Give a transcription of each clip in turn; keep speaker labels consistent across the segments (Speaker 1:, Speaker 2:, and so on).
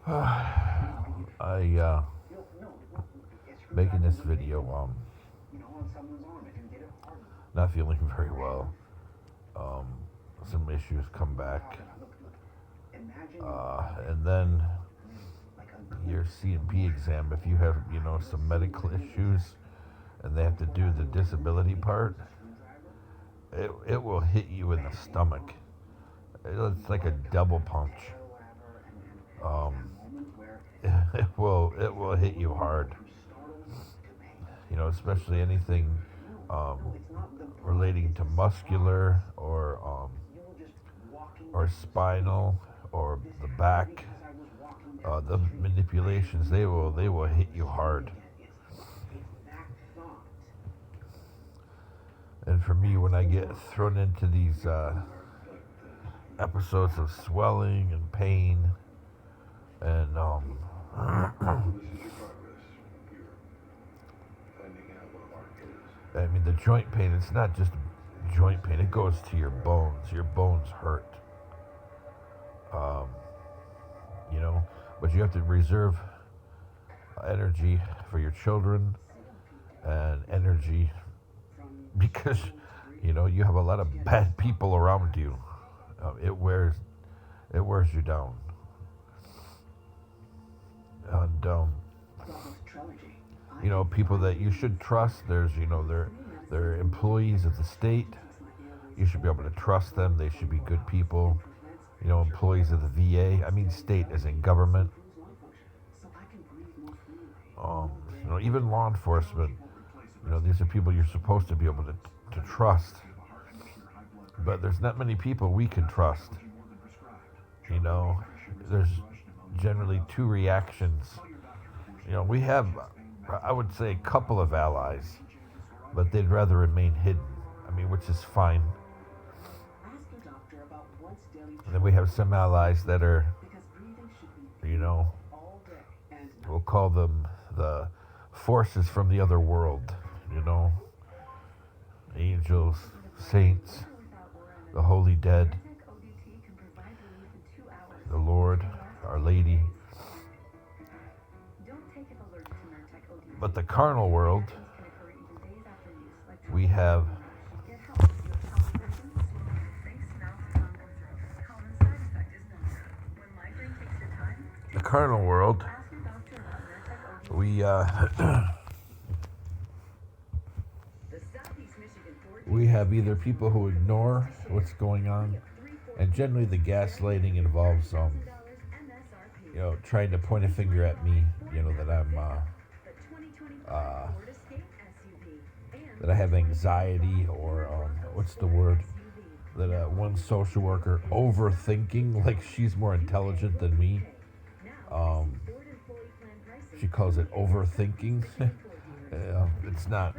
Speaker 1: I making this video. Not feeling very well. Um, some issues come back, and then your C&P exam. If you have, some medical issues, and they have to do the disability part, it will hit you in the stomach. It's like a double punch. Um, it will hit you hard. Especially anything um, relating to muscular or spinal or the back. The manipulations, they will hit you hard. And for me, when I get thrown into these episodes of swelling and pain, and I mean the joint pain. It's not just joint pain; it goes to your bones. Your bones hurt. Um, but you have to reserve energy for your children and energy because you have a lot of bad people around you. It wears you down. And people that you should trust. There's they're employees of the state. You should be able to trust them. They should be good people. Employees of the VA. I mean, state as in government. Even law enforcement. These are people you're supposed to be able to trust. But there's not many people we can trust. There's generally two reactions. We have, I would say, a couple of allies, but they'd rather remain hidden. I mean, which is fine. And then we have some allies that are, we'll call them the forces from the other world, angels, saints, the holy dead, the Lord, Our Lady. But the carnal world, we have the carnal world. We we have either people who ignore what's going on, and generally the gaslighting involves trying to point a finger at me, that I'm that I have anxiety or what's the word? That one social worker overthinking, like she's more intelligent than me. She calls it overthinking. It's not.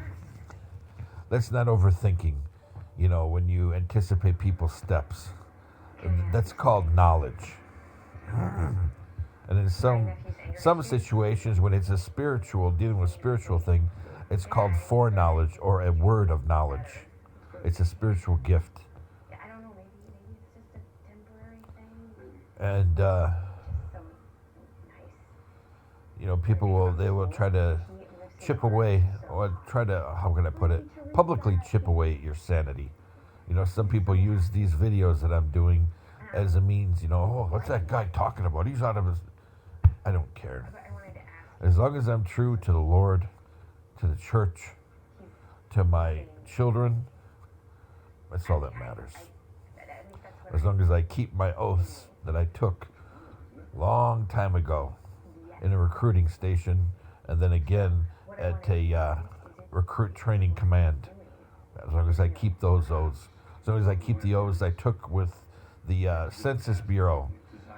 Speaker 1: That's not overthinking. When you anticipate people's steps, that's called knowledge. And in some situations, when it's dealing with spiritual thing, it's called foreknowledge or a word of knowledge. It's a spiritual gift. And people will try to chip away, or try to, how can I put it, publicly chip away at your sanity. Some people use these videos that I'm doing as a means, oh, what's that guy talking about? He's out of his... I don't care. As long as I'm true to the Lord, to the church, to my children, that's all that matters. As long as I keep my oaths that I took long time ago in a recruiting station, and then again at a recruit training command. As long as I keep those oaths. As long as I keep the oaths I took with the Census Bureau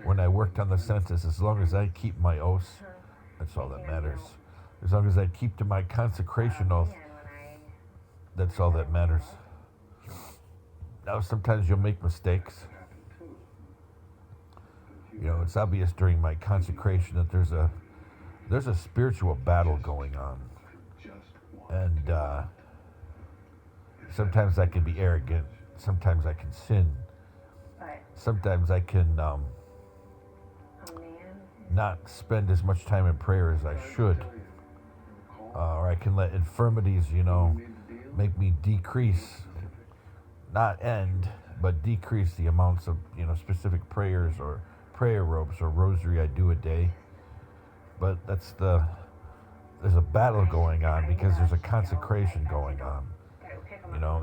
Speaker 1: when I worked on the census. As long as I keep my oaths, that's all that matters. As long as I keep to my consecration oath, that's all that matters. Now, sometimes you'll make mistakes. It's obvious during my consecration that there's a spiritual battle going on. And sometimes I can be arrogant. Sometimes I can sin. Sometimes I can not spend as much time in prayer as I should. Or I can let infirmities, make me decrease, not end, but decrease the amounts of, specific prayers or prayer ropes or rosary I do a day. But there's a battle going on because there's a consecration going on.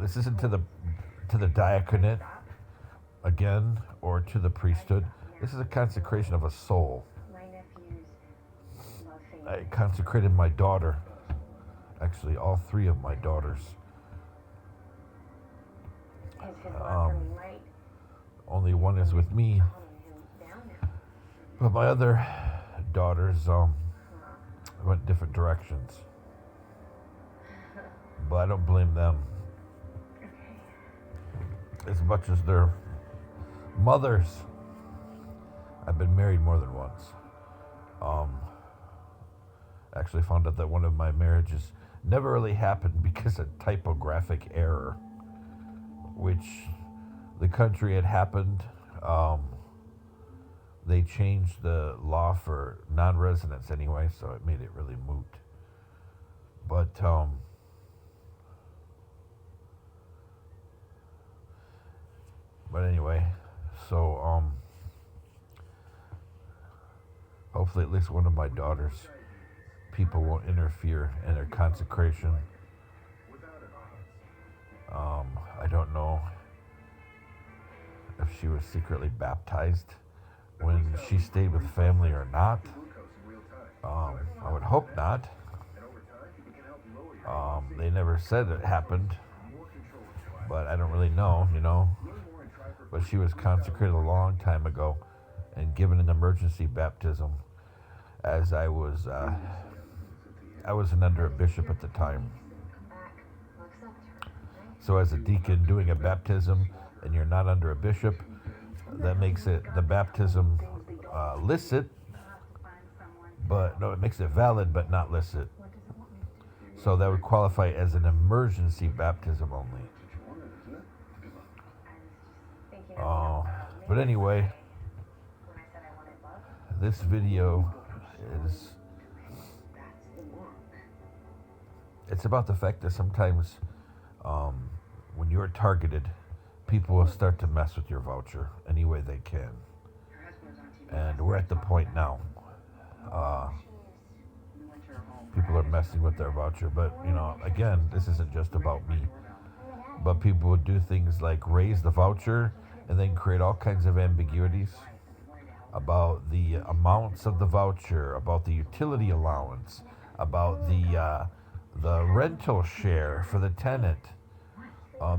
Speaker 1: This isn't to the diaconate again or to the priesthood. This is a consecration of a soul. I consecrated my daughter, actually all three of my daughters. Only one is with me, but my other daughters went different directions. But I don't blame them as much as their mothers. I've been married more than once. Actually found out that one of my marriages never really happened because of typographic error, which the country had happened. They changed the law for non-residents anyway, so it made it really moot. But anyway, so hopefully at least one of my daughters, people won't interfere in their consecration. I don't know if she was secretly baptized when she stayed with family or not. I would hope not. They never said it happened, but I don't really know, But she was consecrated a long time ago and given an emergency baptism as I wasn't under a bishop at the time. So as a deacon doing a baptism and you're not under a bishop, that makes it the baptism licit, but no, it makes it valid but not licit. So that would qualify as an emergency baptism only. But anyway, this video it's about the fact that sometimes when you're targeted, people will start to mess with your voucher any way they can. And we're at the point now. People are messing with their voucher, but again, this isn't just about me. But people would do things like raise the voucher and then create all kinds of ambiguities about the amounts of the voucher, about the utility allowance, about the rental share for the tenant.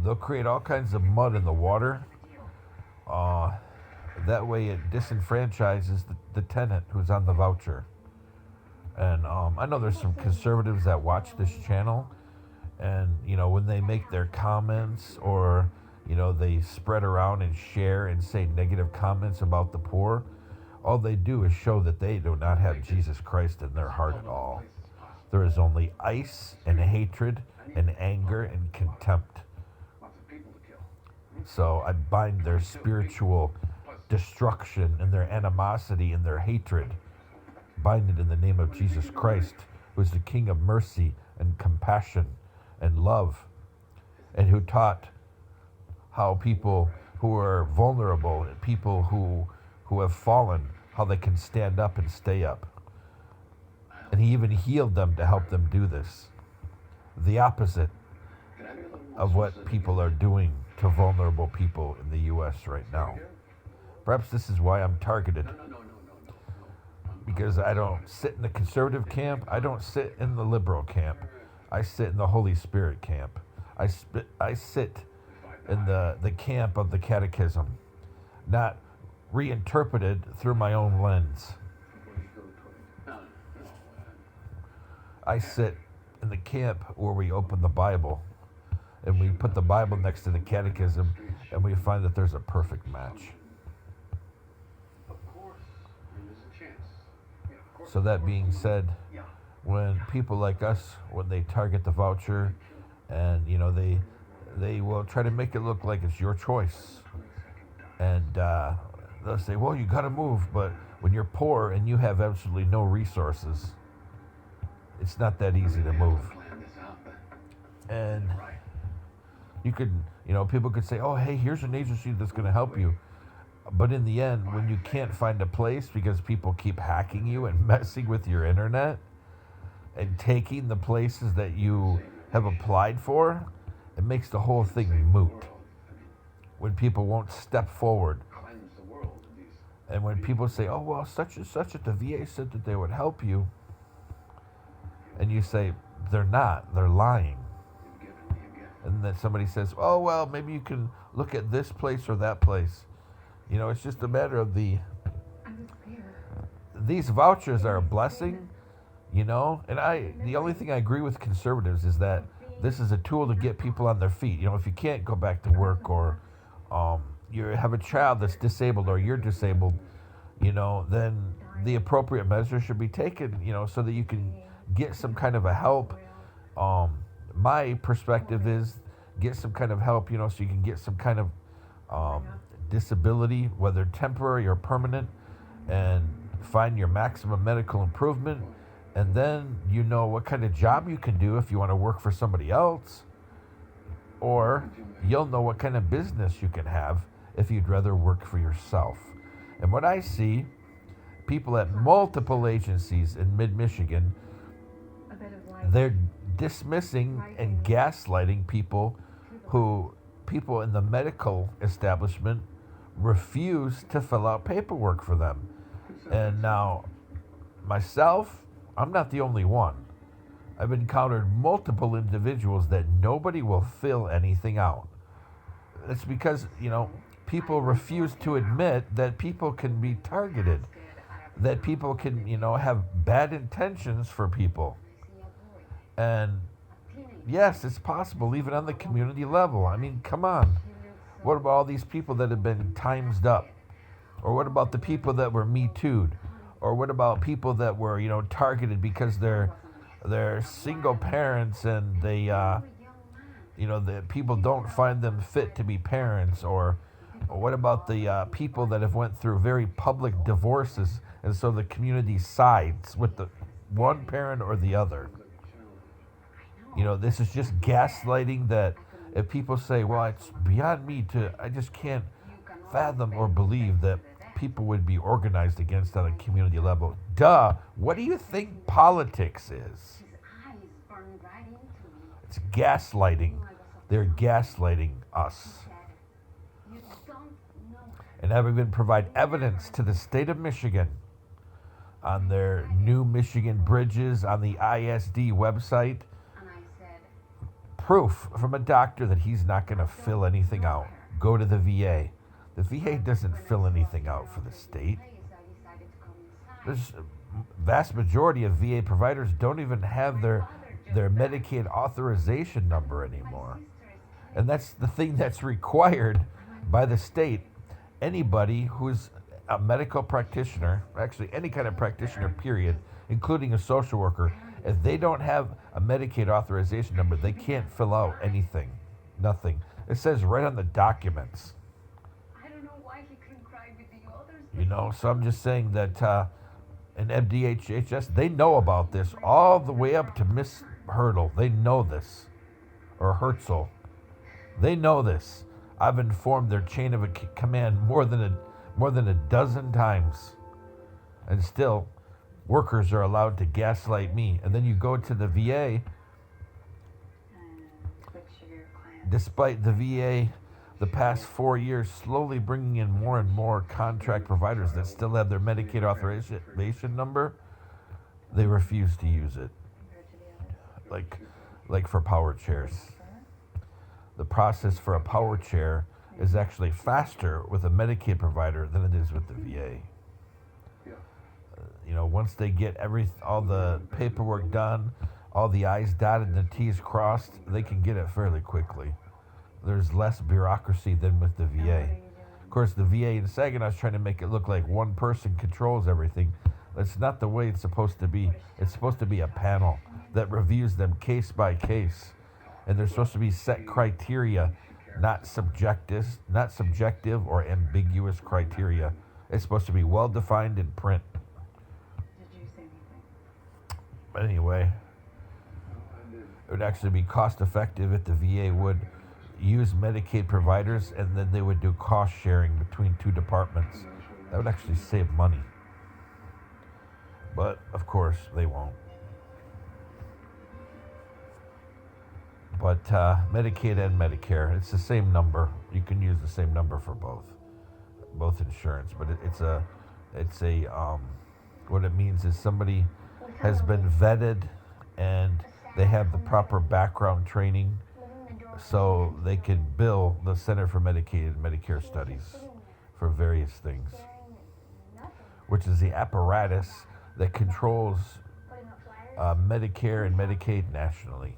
Speaker 1: They'll create all kinds of mud in the water. That way it disenfranchises the tenant who's on the voucher. And I know there's some conservatives that watch this channel, and when they make their comments or they spread around and share and say negative comments about the poor, all they do is show that they do not have Jesus Christ in their heart at all. There is only ice and hatred and anger and contempt. So I bind their spiritual destruction and their animosity and their hatred. Bind it in the name of Jesus Christ, who is the King of mercy and compassion and love, and who taught how people who are vulnerable, people who have fallen, how they can stand up and stay up. And he even healed them to help them do this. The opposite of what people are doing to vulnerable people in the U.S. right now. Perhaps this is why I'm targeted. Because I don't sit in the conservative camp. I don't sit in the liberal camp. I sit in the Holy Spirit camp. I sit in the camp of the catechism, not reinterpreted through my own lens. I sit in the camp where we open the Bible and we put the Bible next to the catechism and we find that there's a perfect match. So that being said, when people like us, when they target the voucher and they will try to make it look like it's your choice, and they'll say, well, you got to move. But when you're poor and you have absolutely no resources, it's not that easy to move. And you could, people could say, oh, hey, here's an agency that's going to help you. But in the end, when you can't find a place because people keep hacking you and messing with your internet and taking the places that you have applied for, it makes the whole thing moot. When people won't step forward. And when people say, oh, well, such and such at the VA said that they would help you. And you say, they're not, they're lying. And then somebody says, oh, well, maybe you can look at this place or that place. It's just a matter of these vouchers are a blessing, and the only thing I agree with conservatives is that this is a tool to get people on their feet. If you can't go back to work or you have a child that's disabled or you're disabled, then the appropriate measures should be taken, so that you can get some kind of a help. My perspective is get some kind of help, so you can get some kind of disability, whether temporary or permanent, and find your maximum medical improvement. And then what kind of job you can do if you want to work for somebody else, or you'll know what kind of business you can have if you'd rather work for yourself. And what I see, people at multiple agencies in mid-Michigan, they're dismissing and gaslighting people in the medical establishment refuse to fill out paperwork for them. And now, myself, I'm not the only one. I've encountered multiple individuals that nobody will fill anything out. It's because, people refuse to admit that people can be targeted, that people can, have bad intentions for people. And yes, it's possible, even on the community level. I mean, come on. What about all these people that have been timed up? Or what about the people that were Me Too'd? Or what about people that were, targeted because they're single parents and they, the people don't find them fit to be parents? Or what about the people that have went through very public divorces and so the community sides with the one parent or the other? This is just gaslighting that if people say, well, it's beyond me I just can't fathom or believe that people would be organized against on a community level. Duh. What do you think politics is? It's gaslighting. They're gaslighting us. And having been provide evidence to the state of Michigan on their new Michigan bridges on the ISD website, proof from a doctor that he's not going to fill anything out. Go to the VA. The VA doesn't fill anything out for the state. There's vast majority of VA providers don't even have their Medicaid authorization number anymore. And that's the thing that's required by the state. Anybody who's a medical practitioner, actually any kind of practitioner, period, including a social worker, if they don't have a Medicaid authorization number, they can't fill out anything. Nothing. It says right on the documents. I don't know why he couldn't cry with the others. So I'm just saying that in MDHHS, they know about this all the way up to Miss Hurdle. They know this. Or Herzl. They know this. I've informed their chain of command more than a dozen times. And still, workers are allowed to gaslight me. And then you go to the VA. Despite the VA, the past 4 years, slowly bringing in more and more contract providers that still have their Medicaid authorization number, they refuse to use it. Like for power chairs. The process for a power chair is actually faster with a Medicaid provider than it is with the VA. Once they get all the paperwork done, all the I's dotted and the T's crossed, they can get it fairly quickly. There's less bureaucracy than with the VA. Of course, the VA in Saginaw is trying to make it look like one person controls everything. That's not the way it's supposed to be. It's supposed to be a panel that reviews them case by case. And there's supposed to be set criteria, not subjective or ambiguous criteria It's supposed to be well defined in print. But anyway, it would actually be cost effective if the VA would use Medicaid providers and then they would do cost sharing between two departments. That would actually save money. But of course, they won't. But Medicaid and Medicare, it's the same number. You can use the same number for both insurance. But what it means is somebody has been vetted and they have the proper background training, so they can bill the Center for Medicaid and Medicare Studies for various things, which is the apparatus that controls Medicare and Medicaid nationally.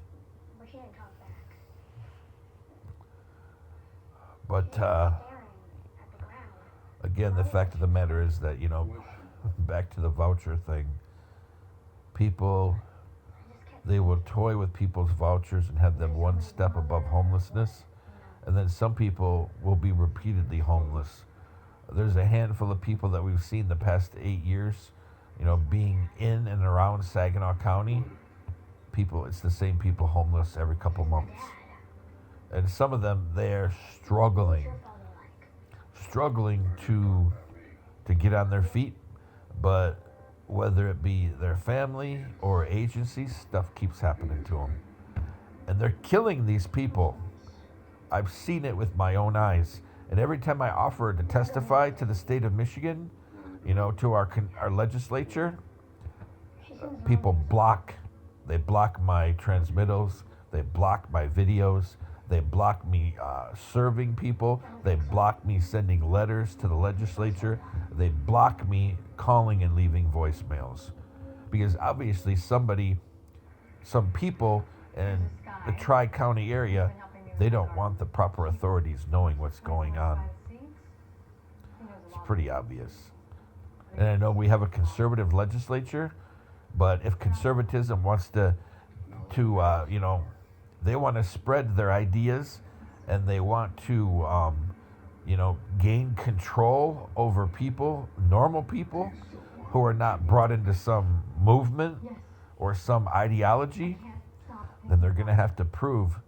Speaker 1: But again, the fact of the matter is that, back to the voucher thing, people, they will toy with people's vouchers and have them one step above homelessness, and then some people will be repeatedly homeless. There's a handful of people that we've seen the past 8 years, being in and around Saginaw County. It's the same people homeless every couple months. And some of them, they're struggling to get on their feet, but whether it be their family or agencies, stuff keeps happening to them. And they're killing these people. I've seen it with my own eyes. And every time I offer to testify to the state of Michigan, to our legislature, people block my transmittals, they block my videos, they block me serving people, they block me sending letters to the legislature, they block me calling and leaving voicemails. Because obviously some people in the Tri-County area, they don't want the proper authorities knowing what's going on. It's pretty obvious. And I know we have a conservative legislature, but if conservatism wants to they want to spread their ideas and they want to, gain control over people, normal people, who are not brought into some movement or some ideology, then they're going to have to prove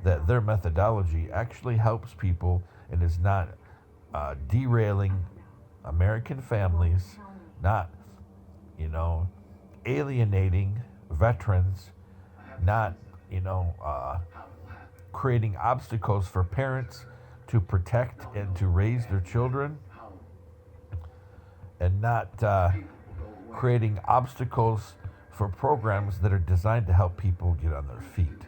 Speaker 1: that their methodology actually helps people and is not derailing American families, not, alienating veterans, not, creating obstacles for parents to protect and to raise their children, and not creating obstacles for programs that are designed to help people get on their feet.